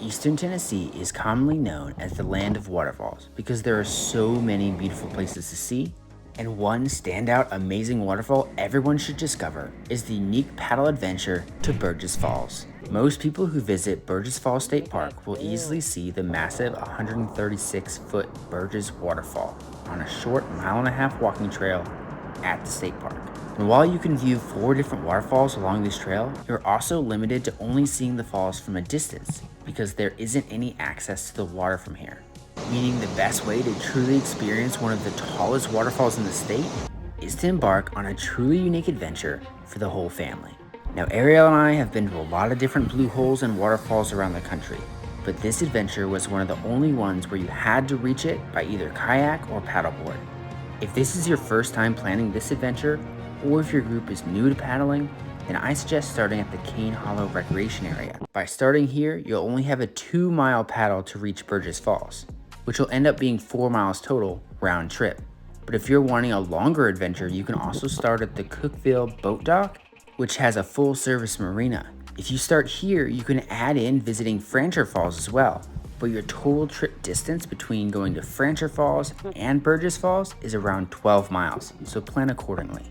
Eastern Tennessee is commonly known as the land of waterfalls because there are so many beautiful places to see, and one standout amazing waterfall everyone should discover is the unique paddle adventure to Burgess Falls. Most people who visit Burgess Falls State Park will easily see the massive 136-foot Burgess Waterfall on a short 1.5 mile walking trail at the state park. And while you can view 4 different waterfalls along this trail, you're also limited to only seeing the falls from a distance because there isn't any access to the water from here. Meaning the best way to truly experience one of the tallest waterfalls in the state is to embark on a truly unique adventure for the whole family. Now, Ariel and I have been to a lot of different blue holes and waterfalls around the country, but this adventure was one of the only ones where you had to reach it by either kayak or paddleboard. If this is your first time planning this adventure, or if your group is new to paddling, then I suggest starting at the Cane Hollow Recreation Area. By starting here, you'll only have a 2-mile paddle to reach Burgess Falls, which will end up being 4 miles total round trip. But if you're wanting a longer adventure, you can also start at the Cookville Boat Dock, which has a full service marina. If you start here, you can add in visiting Francher Falls as well, but your total trip distance between going to Francher Falls and Burgess Falls is around 12 miles, so plan accordingly.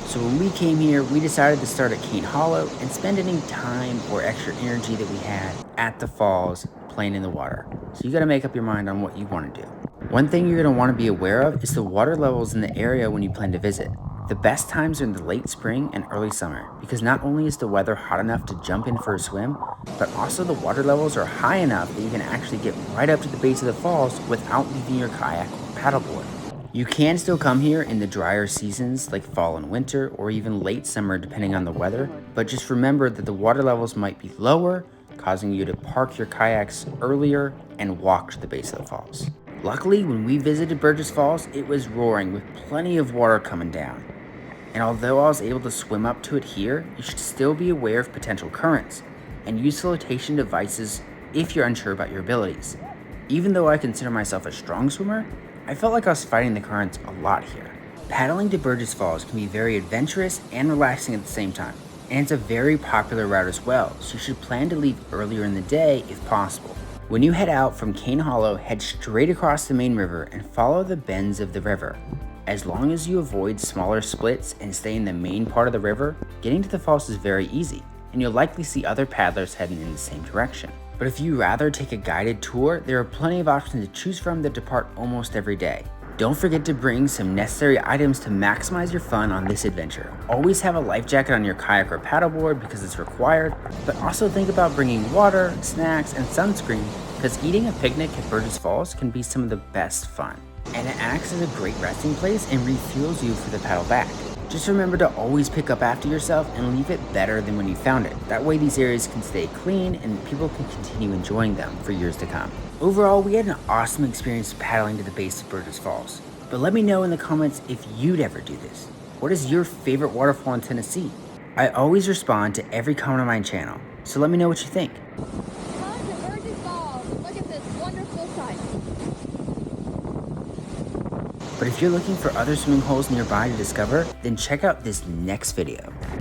So when we came here, we decided to start at Cane Hollow and spend any time or extra energy that we had at the falls playing in the water. So you gotta make up your mind on what you wanna do. One thing you're gonna wanna be aware of is the water levels in the area when you plan to visit. The best times are in the late spring and early summer because not only is the weather hot enough to jump in for a swim, but also the water levels are high enough that you can actually get right up to the base of the falls without leaving your kayak or paddleboard. You can still come here in the drier seasons like fall and winter or even late summer depending on the weather, but just remember that the water levels might be lower, causing you to park your kayaks earlier and walk to the base of the falls. Luckily, when we visited Burgess Falls, it was roaring with plenty of water coming down. And although I was able to swim up to it here, you should still be aware of potential currents and use flotation devices if you're unsure about your abilities. Even though I consider myself a strong swimmer, I felt like I was fighting the currents a lot here. Paddling to Burgess Falls can be very adventurous and relaxing at the same time, and it's a very popular route as well, so you should plan to leave earlier in the day if possible. When you head out from Cane Hollow, head straight across the main river and follow the bends of the river. As long as you avoid smaller splits and stay in the main part of the river, getting to the falls is very easy, and you'll likely see other paddlers heading in the same direction. But if you rather take a guided tour, there are plenty of options to choose from that depart almost every day. Don't forget to bring some necessary items to maximize your fun on this adventure. Always have a life jacket on your kayak or paddleboard because it's required, but also think about bringing water, snacks, and sunscreen because eating a picnic at Burgess Falls can be some of the best fun. And it acts as a great resting place and refuels you for the paddle back. Just remember to always pick up after yourself and leave it better than when you found it. That way these areas can stay clean and people can continue enjoying them for years to come. Overall, we had an awesome experience paddling to the base of Burgess Falls. But let me know in the comments if you'd ever do this. What is your favorite waterfall in Tennessee? I always respond to every comment on my channel, so let me know what you think. Come to Burgess Falls. Look at this wonderful sight. But if you're looking for other swimming holes nearby to discover, then check out this next video.